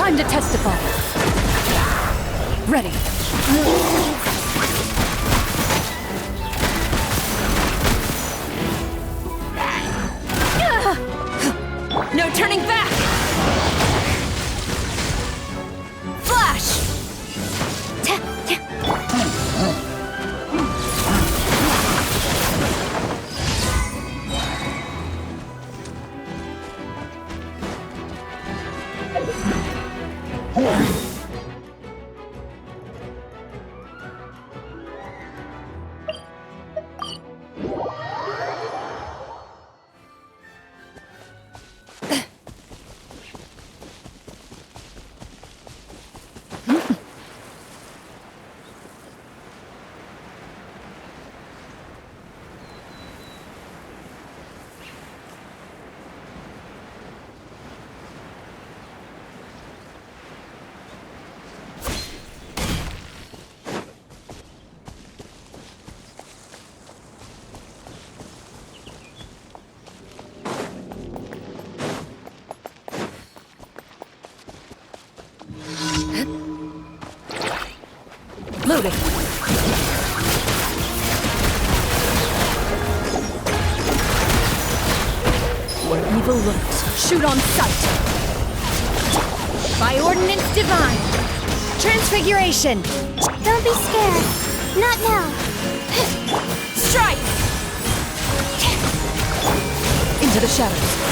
Time to testify. Ready. No turning back! Flash! Loading. Where evil lurks, shoot on sight. By ordinance divine. Transfiguration. Don't be scared. Not now. Strike! Into the shadows.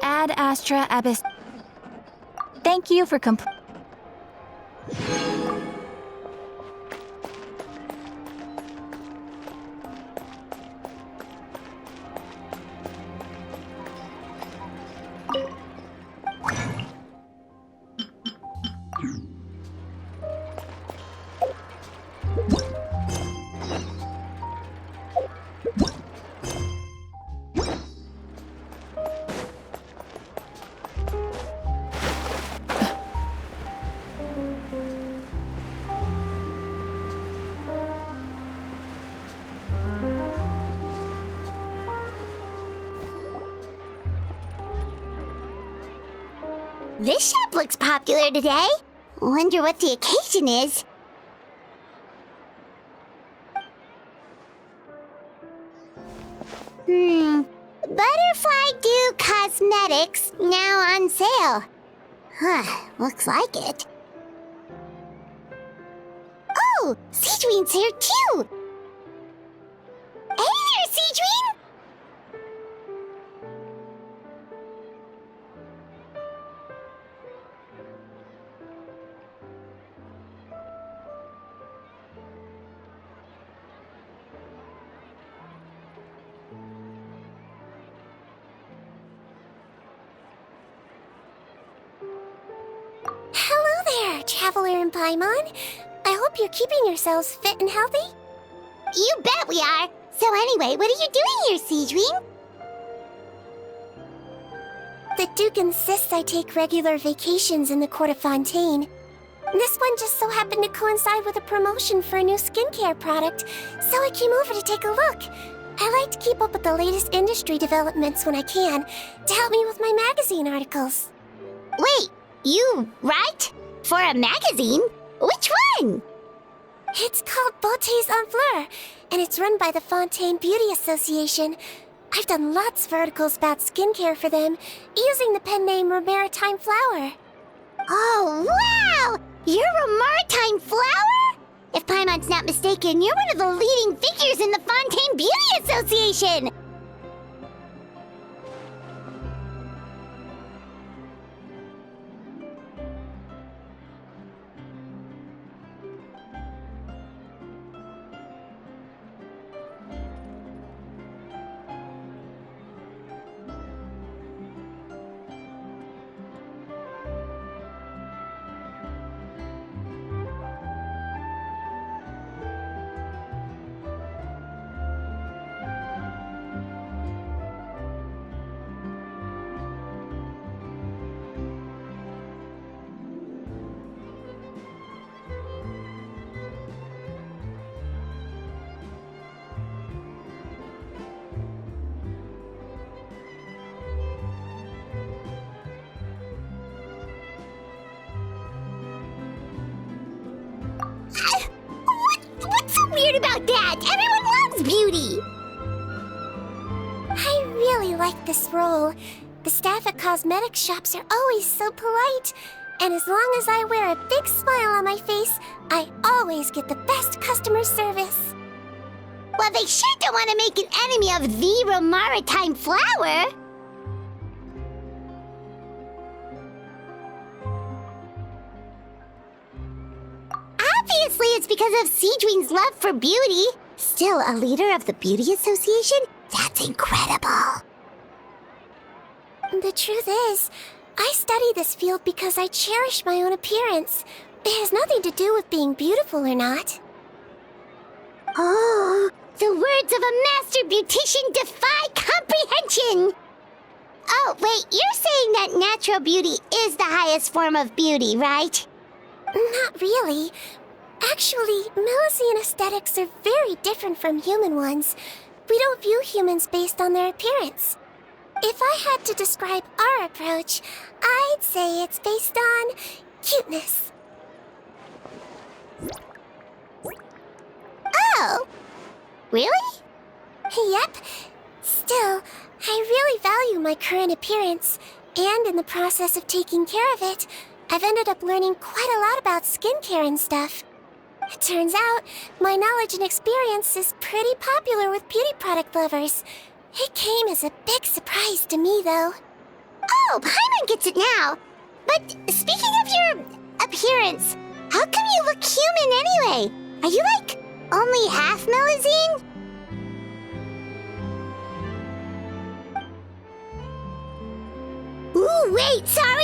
Ad Astra Abyss. Thank you for This shop looks popular today. Wonder what the occasion is. Butterfly Dew Cosmetics now on sale. Huh, looks like it. Oh, Seedween's here too. Hey there, Seedween! Hello there, Traveler and Paimon. I hope you're keeping yourselves fit and healthy. You bet we are. So anyway, what are you doing here, Seedween? The Duke insists I take regular vacations in the Court of Fontaine. This one just so happened to coincide with a promotion for a new skincare product, so I came over to take a look. I like to keep up with the latest industry developments when I can, to help me with my magazine articles. Wait, you write? For a magazine? Which one? It's called Beautés en Fleur, and it's run by the Fontaine Beauty Association. I've done lots of articles about skincare for them, using the pen name Maritime Flower. Oh, wow! You're a Maritime Flower? If Paimon's not mistaken, you're one of the leading figures in the Fontaine Beauty Association! What's so weird about that? Everyone loves beauty! I really like this role. The staff at cosmetics shops are always so polite. And as long as I wear a big smile on my face, I always get the best customer service. Well, they sure don't want to make an enemy of the Maritime Flower. Obviously, it's because of Seedween's love for beauty. Still, a leader of the Beauty Association? That's incredible. The truth is, I study this field because I cherish my own appearance. It has nothing to do with being beautiful or not. Oh, the words of a master beautician defy comprehension! Oh, wait, you're saying that natural beauty is the highest form of beauty, right? Not really. Actually, Milesian aesthetics are very different from human ones. We don't view humans based on their appearance. If I had to describe our approach, I'd say it's based on cuteness. Oh! Really? Yep. Still, I really value my current appearance, and in the process of taking care of it, I've ended up learning quite a lot about skincare and stuff. It turns out, my knowledge and experience is pretty popular with beauty product lovers. It came as a big surprise to me, though. Oh, Paimon gets it now. But speaking of your appearance, how come you look human anyway? Are you like only half Melusine? Ooh, wait, sorry.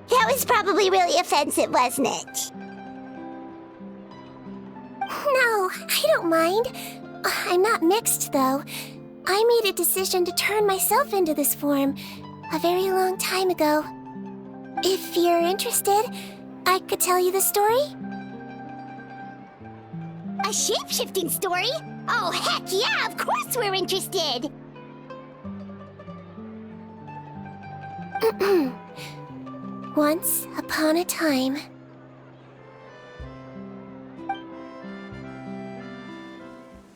That was probably really offensive, wasn't it? No, I don't mind. I'm not mixed, though. I made a decision to turn myself into this form a very long time ago. If you're interested, I could tell you the story. A shape-shifting story? Oh, heck yeah, of course we're interested! Once upon a time...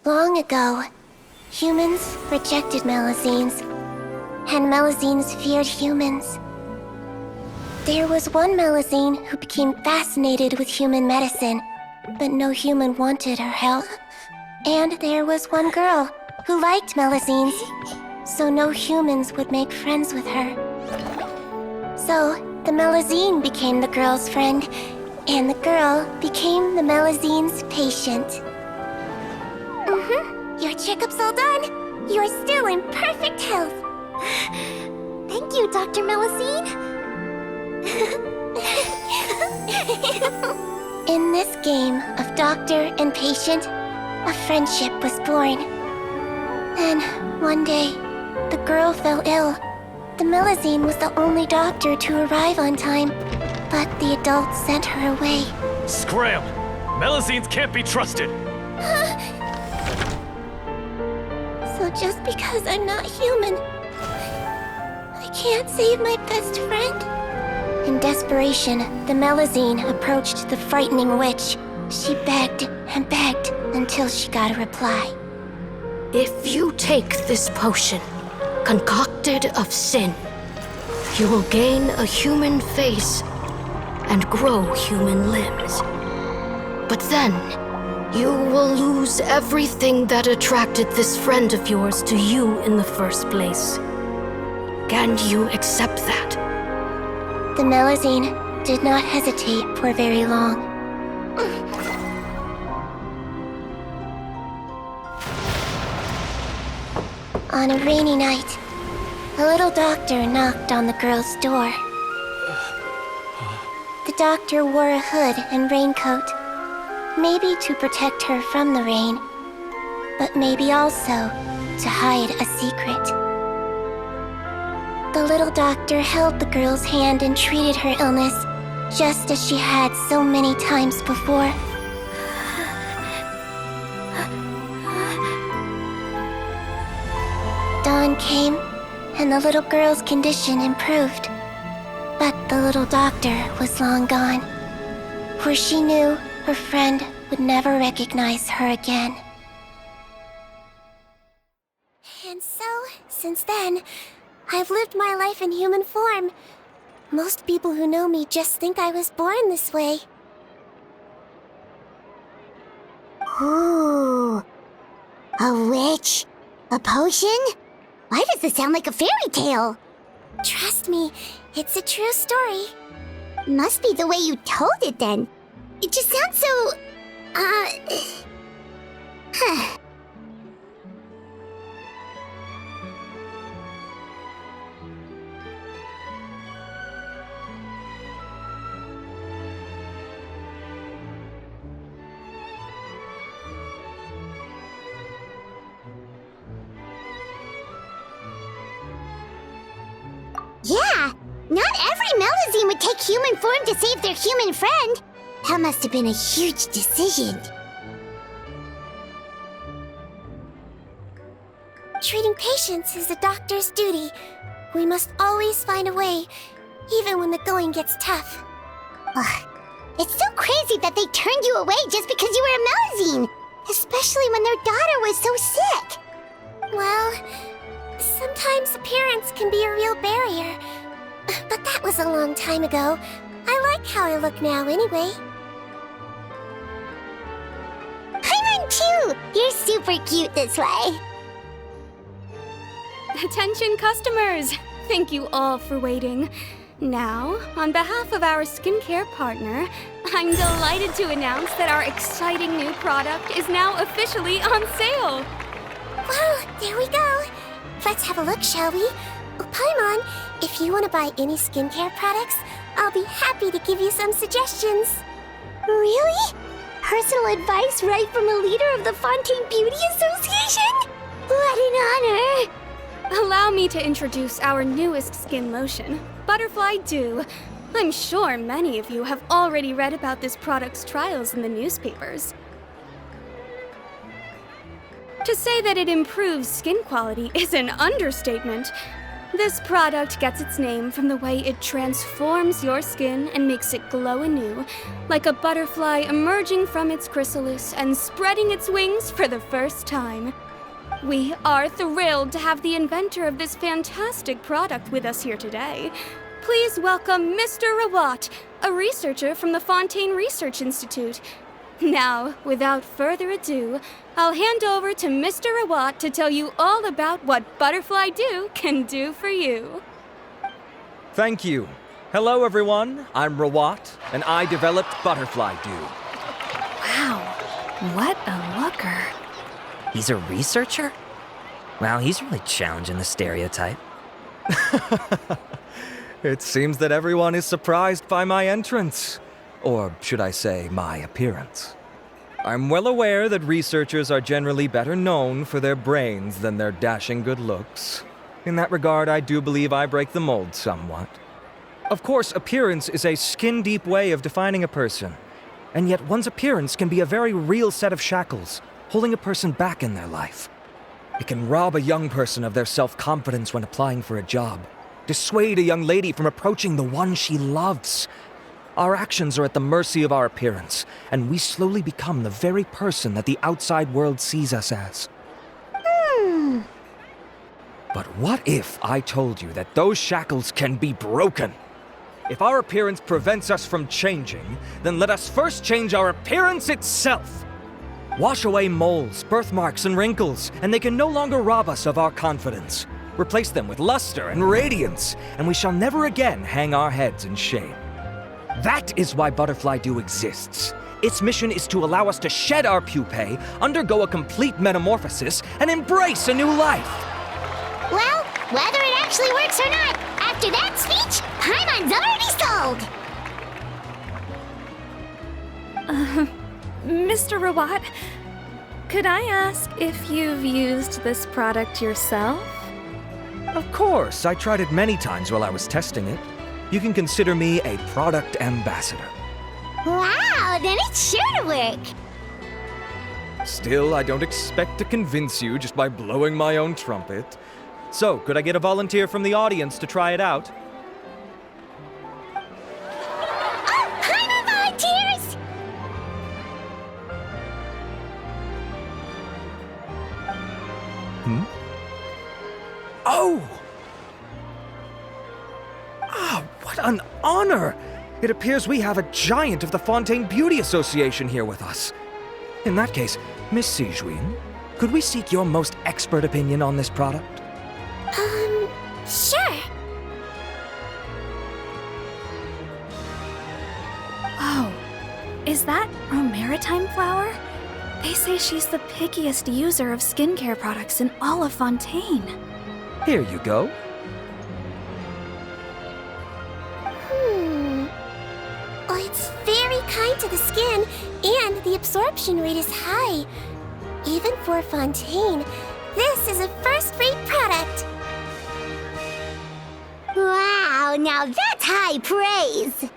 Long ago, humans rejected Melusines, and Melusines feared humans. There was one Melusine who became fascinated with human medicine, but no human wanted her help. And there was one girl who liked Melusines, so no humans would make friends with her. So, the Melusine became the girl's friend, and the girl became the Melusine's patient. Your checkup's all done. You're still in perfect health. Thank you, Dr. Melusine. In this game of doctor and patient, a friendship was born. Then, one day, the girl fell ill. The Melusine was the only doctor to arrive on time, but the adults sent her away. Scram! Melusines can't be trusted! So just because I'm not human, I can't save my best friend? In desperation, the Melusine approached the frightening witch. She begged and begged until she got a reply. If you take this potion, concocted of sin, you will gain a human face and grow human limbs. But then, you will lose everything that attracted this friend of yours to you in the first place. Can you accept that? The Melusine did not hesitate for very long. On a rainy night, a little doctor knocked on the girl's door. The doctor wore a hood and raincoat, maybe to protect her from the rain, but maybe also to hide a secret. The little doctor held the girl's hand and treated her illness, just as she had so many times before. Dawn came, and the little girl's condition improved. But the little doctor was long gone, for she knew her friend would never recognize her again. And so, since then, I've lived my life in human form. Most people who know me just think I was born this way. Ooh. A witch? A potion? Why does this sound like a fairy tale? Trust me, it's a true story. Must be the way you told it then. It just sounds so... Yeah! Not every Melusine would take human form to save their human friend. That must have been a huge decision. Treating patients is a doctor's duty. We must always find a way, even when the going gets tough. Ugh. It's so crazy that they turned you away just because you were a Melusine, especially when their daughter was so sick. Well, sometimes appearance can be a real barrier. But that was a long time ago. I like how I look now anyway. Paimon too! You're super cute this way. Attention customers! Thank you all for waiting. Now, on behalf of our skincare partner, I'm delighted to announce that our exciting new product is now officially on sale. Wow, there we go. Let's have a look, shall we? Oh, Paimon, if you want to buy any skincare products, I'll be happy to give you some suggestions. Really? Personal advice right from a leader of the Fontaine Beauty Association? What an honor! Allow me to introduce our newest skin lotion, Butterfly Dew. I'm sure many of you have already read about this product's trials in the newspapers. To say that it improves skin quality is an understatement. This product gets its name from the way it transforms your skin and makes it glow anew, like a butterfly emerging from its chrysalis and spreading its wings for the first time. We are thrilled to have the inventor of this fantastic product with us here today. Please welcome Mr. Rawat, a researcher from the Fontaine Research Institute. Now, without further ado, I'll hand over to Mr. Rawat to tell you all about what Butterfly Dew can do for you. Thank you. Hello, everyone. I'm Rawat, and I developed Butterfly Dew. Wow, what a looker. He's a researcher? Wow, he's really challenging the stereotype. It seems that everyone is surprised by my entrance. Or should I say, my appearance. I'm well aware that researchers are generally better known for their brains than their dashing good looks. In that regard, I do believe I break the mold somewhat. Of course, appearance is a skin-deep way of defining a person. And yet one's appearance can be a very real set of shackles, holding a person back in their life. It can rob a young person of their self-confidence when applying for a job, dissuade a young lady from approaching the one she loves. Our actions are at the mercy of our appearance, and we slowly become the very person that the outside world sees us as. But what if I told you that those shackles can be broken? If our appearance prevents us from changing, then let us first change our appearance itself. Wash away moles, birthmarks, and wrinkles, and they can no longer rob us of our confidence. Replace them with luster and radiance, and we shall never again hang our heads in shame. That is why Butterfly Dew exists. Its mission is to allow us to shed our pupae, undergo a complete metamorphosis, and embrace a new life. Well, whether it actually works or not, after that speech, Paimon's already sold! Mr. Rawat, could I ask if you've used this product yourself? Of course, I tried it many times while I was testing it. You can consider me a product ambassador. Wow, then it's sure to work! Still, I don't expect to convince you just by blowing my own trumpet. So, could I get a volunteer from the audience to try it out? Oh, Paimon volunteers! Oh! What an honor! It appears we have a giant of the Fontaine Beauty Association here with us. In that case, Miss Sijuin, could we seek your most expert opinion on this product? Sure. Oh, is that a maritime flower? They say she's the pickiest user of skincare products in all of Fontaine. Here you go. Oh, it's very kind to the skin, and the absorption rate is high. Even for Fontaine, this is a first-rate product. Wow, now that's high praise!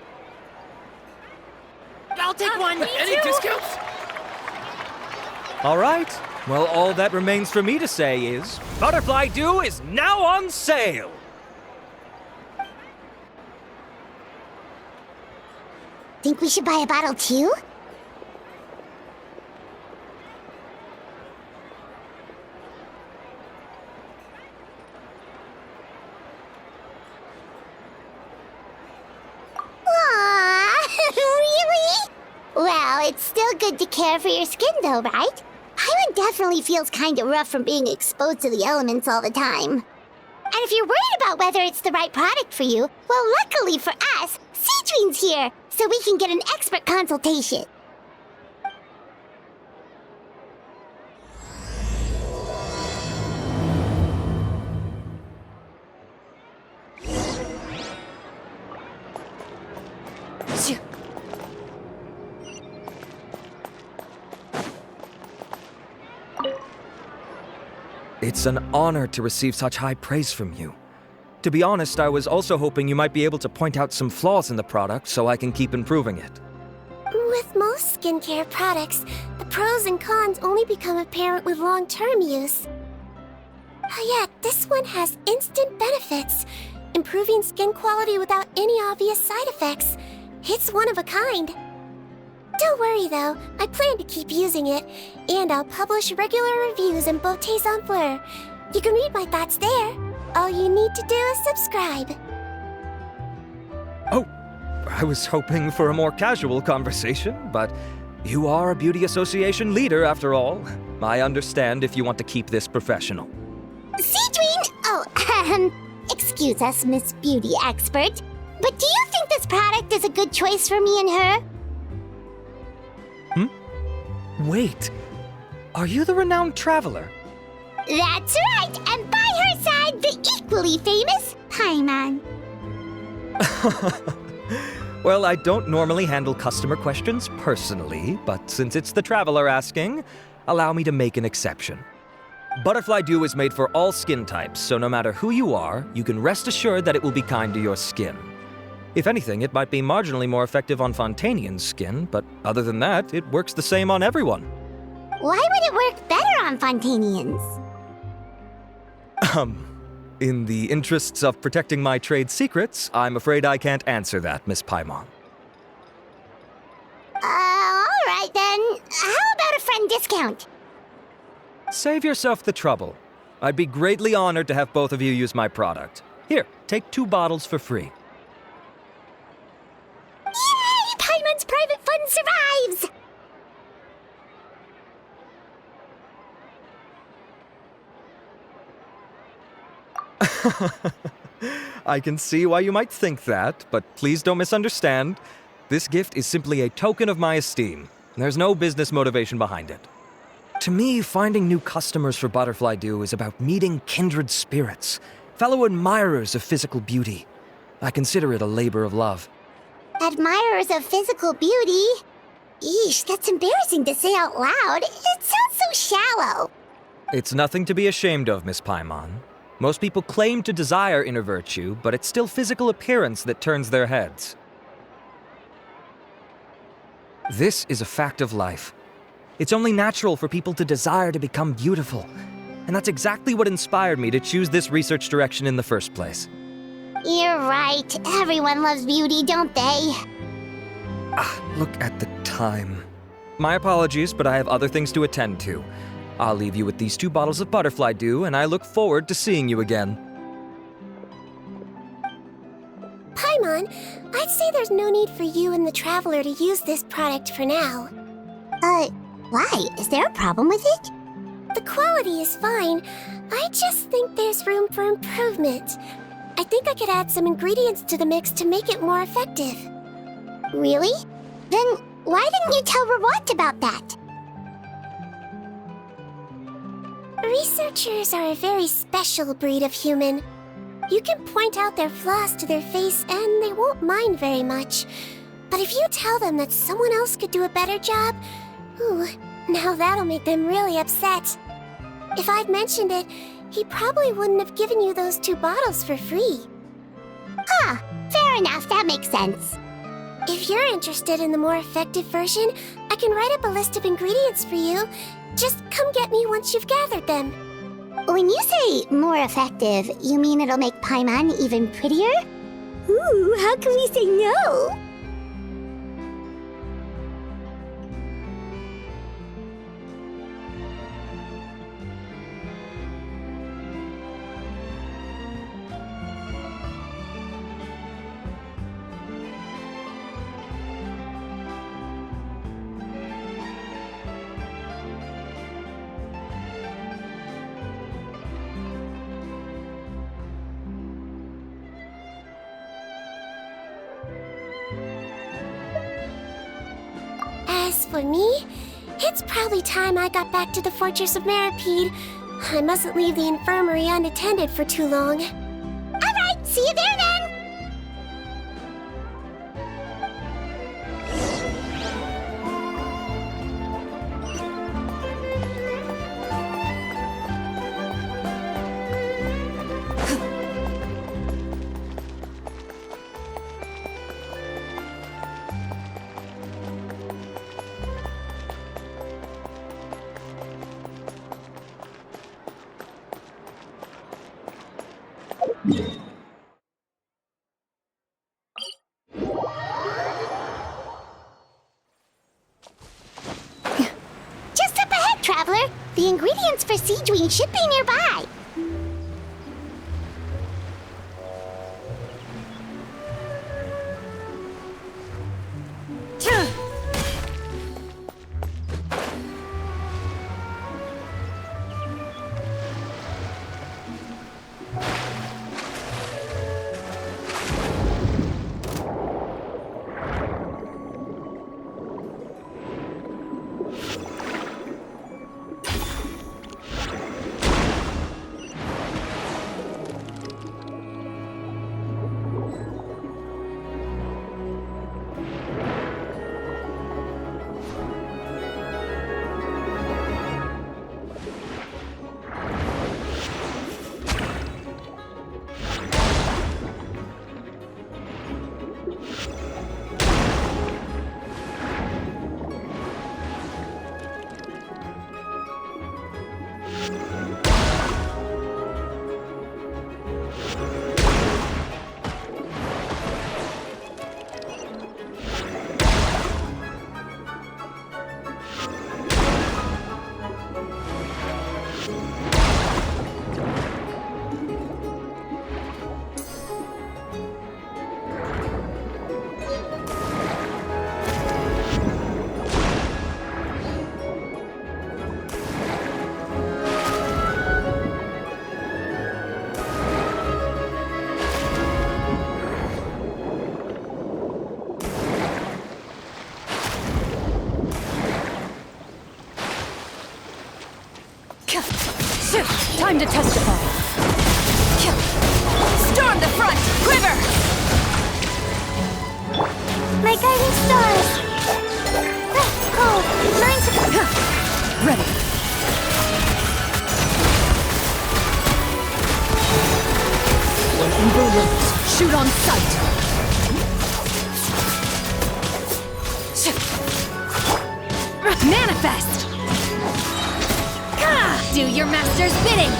I'll take one. Any discounts? All right. Well, all that remains for me to say is, Butterfly Dew is now on sale! Think we should buy a bottle too? Really? Well, it's still good to care for your skin though, right? Paimon definitely feels kinda rough from being exposed to the elements all the time. And if you're worried about whether it's the right product for you, well, luckily for us, Cedrine's here, so we can get an expert consultation. It's an honor to receive such high praise from you. To be honest, I was also hoping you might be able to point out some flaws in the product so I can keep improving it. With most skincare products, the pros and cons only become apparent with long-term use. Yet, this one has instant benefits, improving skin quality without any obvious side effects. It's one of a kind. Don't worry though, I plan to keep using it, and I'll publish regular reviews in Beautés en Fleur. You can read my thoughts there. All you need to do is subscribe. Oh, I was hoping for a more casual conversation, but you are a beauty association leader after all. I understand if you want to keep this professional. Cedrine! Excuse us, Miss Beauty Expert, but do you think this product is a good choice for me and her? Wait, are you the renowned traveler? That's right, and by her side, the equally famous Paimon. Well, I don't normally handle customer questions personally, but since it's the traveler asking, allow me to make an exception. Butterfly Dew is made for all skin types, so no matter who you are, you can rest assured that it will be kind to your skin. If anything, it might be marginally more effective on Fontainian's skin, but other than that, it works the same on everyone. Why would it work better on Fontainians? In the interests of protecting my trade secrets, I'm afraid I can't answer that, Miss Paimon. Alright then. How about a friend discount? Save yourself the trouble. I'd be greatly honored to have both of you use my product. Here, take 2 bottles for free. Yay! Paimon's private fund survives! I can see why you might think that, but please don't misunderstand. This gift is simply a token of my esteem. There's no business motivation behind it. To me, finding new customers for Butterfly Dew is about meeting kindred spirits, fellow admirers of physical beauty. I consider it a labor of love. Admirers of physical beauty? Eesh, that's embarrassing to say out loud. It sounds so shallow. It's nothing to be ashamed of, Miss Paimon. Most people claim to desire inner virtue, but it's still physical appearance that turns their heads. This is a fact of life. It's only natural for people to desire to become beautiful. And that's exactly what inspired me to choose this research direction in the first place. You're right. Everyone loves beauty, don't they? Look at the time. My apologies, but I have other things to attend to. I'll leave you with these 2 bottles of Butterfly Dew, and I look forward to seeing you again. Paimon, I'd say there's no need for you and the Traveler to use this product for now. Why? Is there a problem with it? The quality is fine. I just think there's room for improvement. I think I could add some ingredients to the mix to make it more effective. Really? Then why didn't you tell Rawat about that? Researchers are a very special breed of human. You can point out their flaws to their face and they won't mind very much. But if you tell them that someone else could do a better job, ooh, now that'll make them really upset. If I'd mentioned it, he probably wouldn't have given you those 2 bottles for free. Huh, fair enough, that makes sense. If you're interested in the more effective version, I can write up a list of ingredients for you. Just come get me once you've gathered them. When you say more effective, you mean it'll make Paimon even prettier? Ooh, how can we say no? As for me, it's probably time I got back to the Fortress of Meripede. I mustn't leave the infirmary unattended for too long. Alright, see you there then! Just up ahead, traveler. The ingredients for Siege Wing should be nearby. Time to testify. Storm the front! Quiver! My guiding stars! Cold, lines of... Ready. When evil lurks, shoot on sight. Manifest! Do your master's bidding!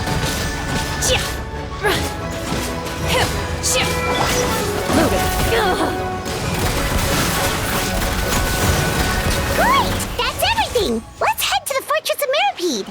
Great! That's everything! Let's head to the Fortress of Meripede!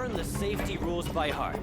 Learn the safety rules by heart.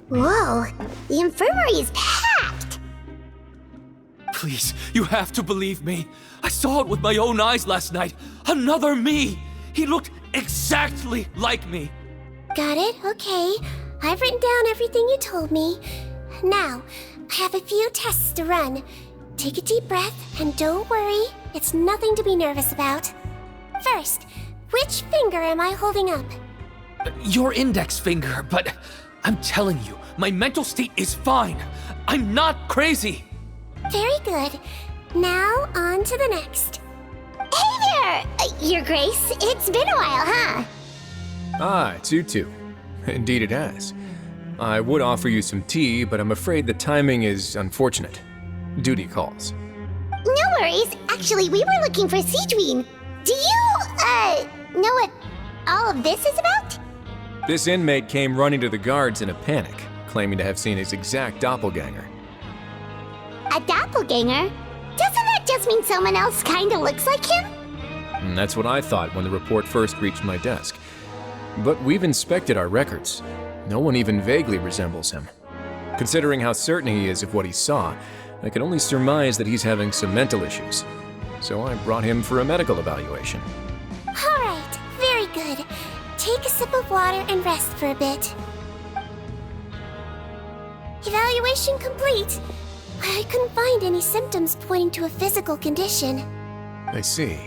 Whoa, the infirmary is packed! Please, you have to believe me. I saw it with my own eyes last night. Another me! He looked exactly like me. Got it, okay. I've written down everything you told me. Now, I have a few tests to run. Take a deep breath, and don't worry, it's nothing to be nervous about. First, which finger am I holding up? Your index finger, but I'm telling you, my mental state is fine. I'm not crazy. Very good. Now, on to the next. Hey there, Your Grace. It's been a while, huh? Ah, it's you two. Indeed it has. I would offer you some tea, but I'm afraid the timing is unfortunate. Duty calls. No worries. Actually, we were looking for Siegeween. Do you, know what all of this is about? This inmate came running to the guards in a panic, claiming to have seen his exact doppelganger. A doppelganger? Doesn't that just mean someone else kinda looks like him? And that's what I thought when the report first reached my desk. But we've inspected our records. No one even vaguely resembles him. Considering how certain he is of what he saw, I can only surmise that he's having some mental issues. So I brought him for a medical evaluation. Alright, very good. Take a sip of water and rest for a bit. Evaluation complete. I couldn't find any symptoms pointing to a physical condition. I see.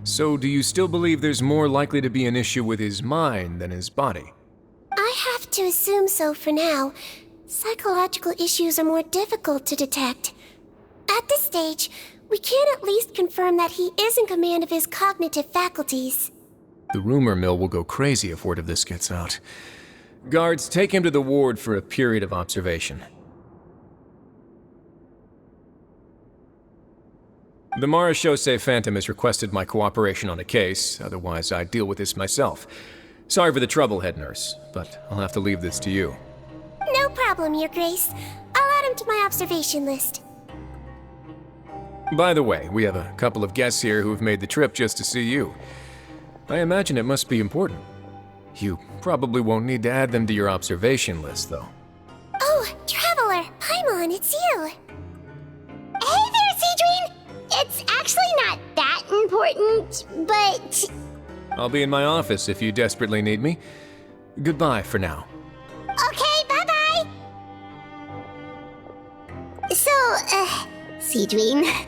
So do you still believe there's more likely to be an issue with his mind than his body? I have to assume so for now. Psychological issues are more difficult to detect. At this stage, we can at least confirm that he is in command of his cognitive faculties. The rumor mill will go crazy if word of this gets out. Guards, take him to the ward for a period of observation. The Marechaussee Phantom has requested my cooperation on a case, otherwise I'd deal with this myself. Sorry for the trouble, head nurse, but I'll have to leave this to you. No problem, Your Grace. I'll add him to my observation list. By the way, we have a couple of guests here who've made the trip just to see you. I imagine it must be important. You probably won't need to add them to your observation list, though. Oh, Traveler! Paimon, it's you! Hey there, Siegeween! It's actually not that important, but... I'll be in my office if you desperately need me. Goodbye for now. Okay, bye-bye! So, Siegeween...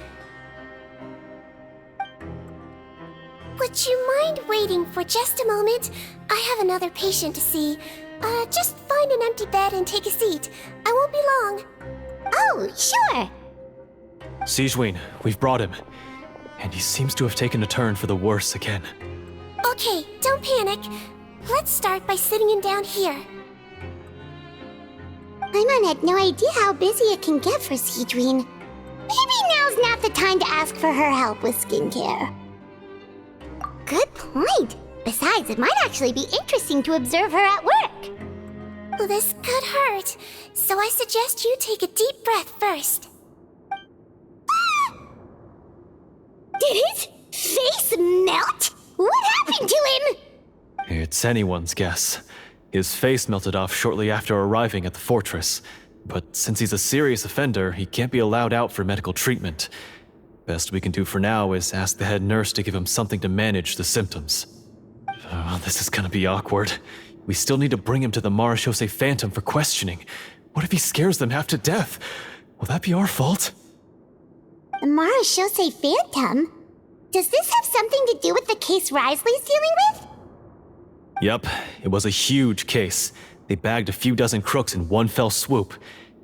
Would you mind waiting for just a moment? I have another patient to see. Just find an empty bed and take a seat. I won't be long. Oh, sure! Siegeween, we've brought him. And he seems to have taken a turn for the worse again. Okay, don't panic. Let's start by sitting him down here. Paimon had no idea how busy it can get for Siegeween. Maybe now's not the time to ask for her help with skincare. Good point. Besides, it might actually be interesting to observe her at work. Well, this could hurt, so I suggest you take a deep breath first. Did his face melt? What happened to him? It's anyone's guess. His face melted off shortly after arriving at the fortress. But since he's a serious offender, he can't be allowed out for medical treatment. Best we can do for now is ask the head nurse to give him something to manage the symptoms. This is gonna be awkward. We still need to bring him to the Marechaussee Phantom for questioning. What if he scares them half to death? Will that be our fault? The Marechaussee Phantom? Does this have something to do with the case Risley's dealing with? Yep, it was a huge case. They bagged a few dozen crooks in one fell swoop.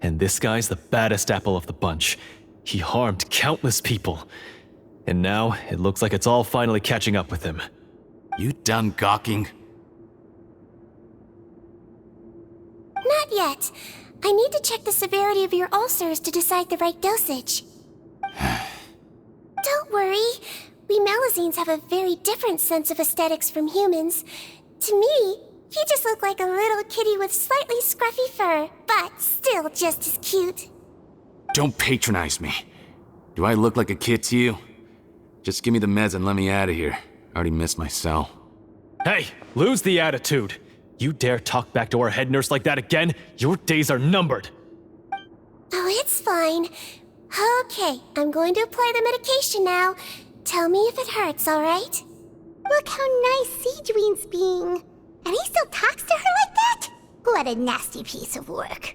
And this guy's the baddest apple of the bunch. He harmed countless people. And now, it looks like it's all finally catching up with him. You done gawking? Not yet. I need to check the severity of your ulcers to decide the right dosage. Don't worry. We Melazines have a very different sense of aesthetics from humans. To me, you just look like a little kitty with slightly scruffy fur, but still just as cute. Don't patronize me. Do I look like a kid to you? Just give me the meds and let me out of here. I already missed my cell. Hey, lose the attitude. You dare talk back to our head nurse like that again, your days are numbered. Oh, it's fine. Okay, I'm going to apply the medication now. Tell me if it hurts, alright? Look how nice Seedween's being. And he still talks to her like that? What a nasty piece of work.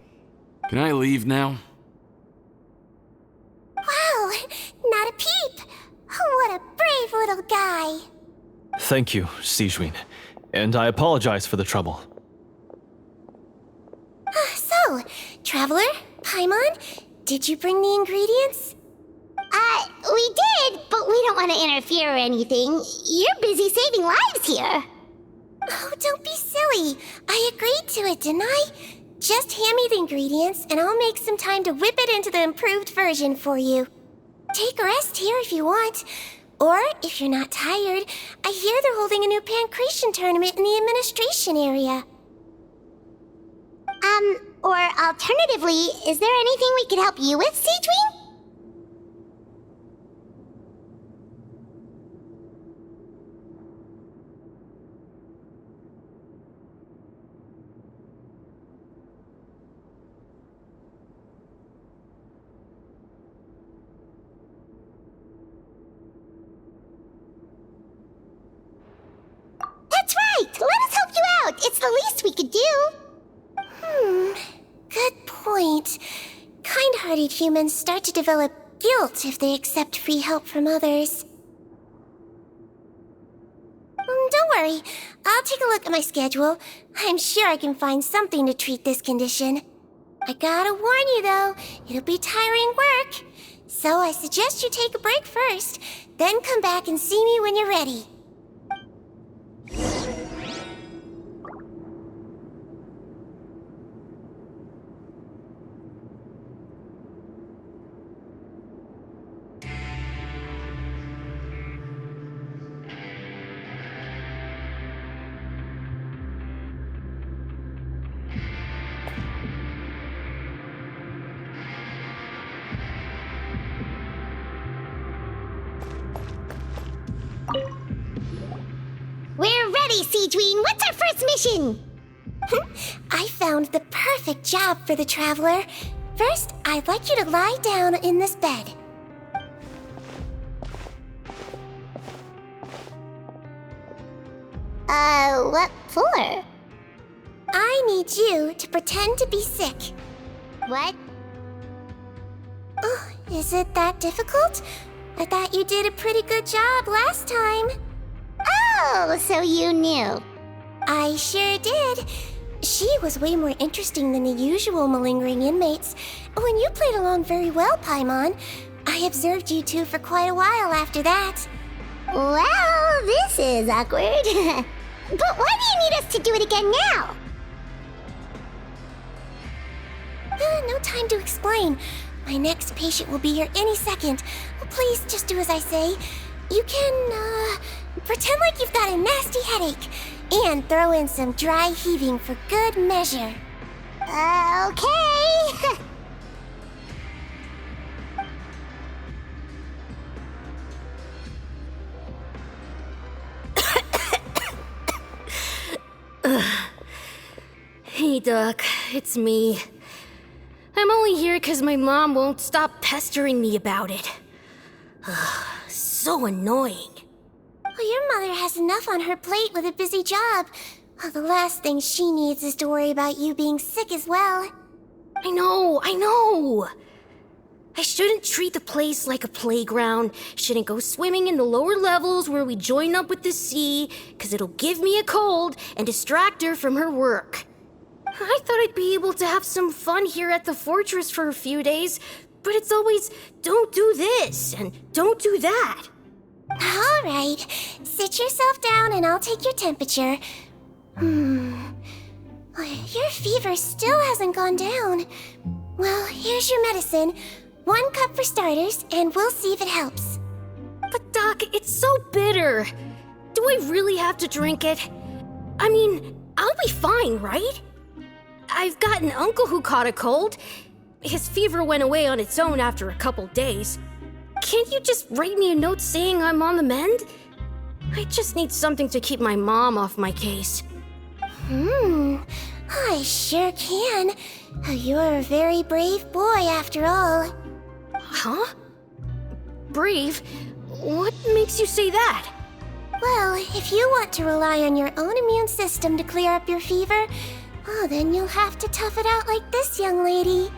Can I leave now? Wow, not a peep. What a brave little guy. Thank you, Sejuin. And I apologize for the trouble. So, Traveler, Paimon, did you bring the ingredients? We did, but we don't want to interfere or anything. You're busy saving lives here. Oh, don't be silly. I agreed to it, didn't I? Just hand me the ingredients, and I'll make some time to whip it into the improved version for you. Take a rest here if you want. Or, if you're not tired, I hear they're holding a new Pancreation tournament in the administration area. Or alternatively, is there anything we could help you with, Seedween? That's right! Let us help you out! It's the least we could do! Good point. Kind-hearted humans start to develop guilt if they accept free help from others. Don't worry. I'll take a look at my schedule. I'm sure I can find something to treat this condition. I gotta warn you, though, it'll be tiring work. So I suggest you take a break first, then come back and see me when you're ready. We're ready, Seedween! What's our first mission? I found the perfect job for the Traveler. First, I'd like you to lie down in this bed. What for? I need you to pretend to be sick. What? Oh, is it that difficult? I thought you did a pretty good job last time. Oh, so you knew. I sure did. She was way more interesting than the usual malingering inmates. When you played along very well, Paimon, I observed you two for quite a while after that. Well, this is awkward. But why do you need us to do it again now? No time to explain. My next patient will be here any second. Please just do as I say. You can, pretend like you've got a nasty headache. And throw in some dry heaving for good measure. Okay. Hey, Duck, it's me. I'm only here because my mom won't stop pestering me about it. So annoying. Well, your mother has enough on her plate with a busy job. Well, the last thing she needs is to worry about you being sick as well. I know. I shouldn't treat the place like a playground. Shouldn't go swimming in the lower levels where we join up with the sea, because it'll give me a cold and distract her from her work. I thought I'd be able to have some fun here at the fortress for a few days, but it's always, don't do this and don't do that. All right, sit yourself down and I'll take your temperature. Your fever still hasn't gone down. Well, here's your medicine. 1 cup for starters, and we'll see if it helps. But Doc, it's so bitter. Do I really have to drink it? I mean, I'll be fine, right? I've got an uncle who caught a cold. His fever went away on its own after a couple days. Can't you just write me a note saying I'm on the mend? I just need something to keep my mom off my case. I sure can. You're a very brave boy after all. Huh? Brave? What makes you say that? Well, if you want to rely on your own immune system to clear up your fever, then you'll have to tough it out like this young lady.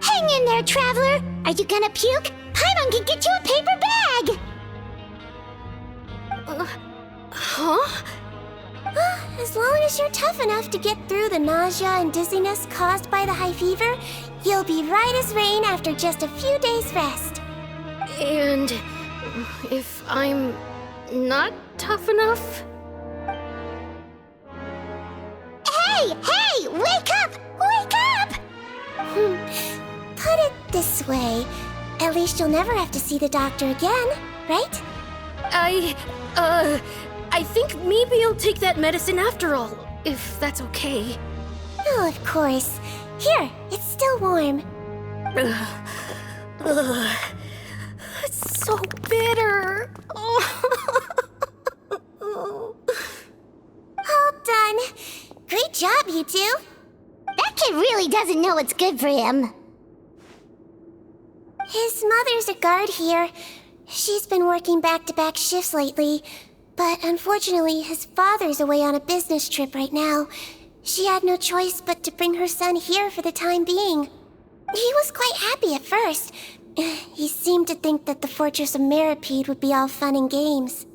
Hang in there, traveler! Are you gonna puke? Paimon can get you a paper bag! Huh? As long as you're tough enough to get through the nausea and dizziness caused by the high fever, you'll be right as rain after just a few days' rest. And if I'm not tough enough? Hey! Hey! Wake up! Wake up! Put it this way. At least you'll never have to see the doctor again, right? I think maybe I'll take that medicine after all, if that's okay. Oh, of course. Here, it's still warm. It's so bitter. All done. Great job, you two. That kid really doesn't know what's good for him. His mother's a guard here. She's been working back-to-back shifts lately, but unfortunately his father's away on a business trip right now. She had no choice but to bring her son here for the time being. He was quite happy at first. He seemed to think that the Fortress of Meripede would be all fun and games.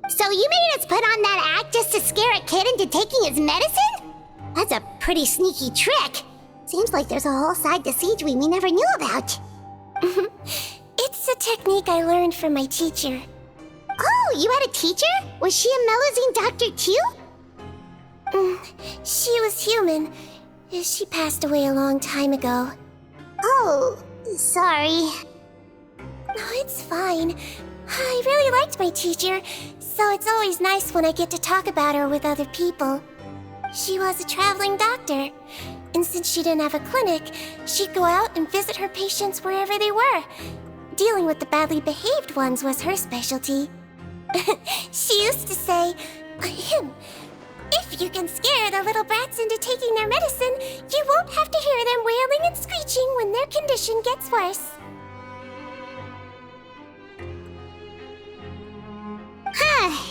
So you made us put on that act just to scare a kid into taking his medicine? That's a pretty sneaky trick. Seems like there's a whole side to Siegeween we never knew about. It's a technique I learned from my teacher. Oh, you had a teacher? Was she a Mellowsine doctor too? She was human. She passed away a long time ago. Oh, sorry. No, it's fine. I really liked my teacher, so it's always nice when I get to talk about her with other people. She was a traveling doctor, and since she didn't have a clinic, she'd go out and visit her patients wherever they were. Dealing with the badly behaved ones was her specialty. She used to say, if you can scare the little brats into taking their medicine, you won't have to hear them wailing and screeching when their condition gets worse.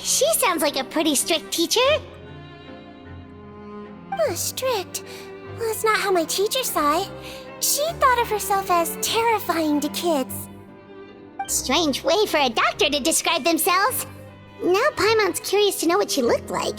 She sounds like a pretty strict teacher. Strict? Well, that's not how my teacher saw it. She thought of herself as terrifying to kids. Strange way for a doctor to describe themselves. Now Paimon's curious to know what she looked like.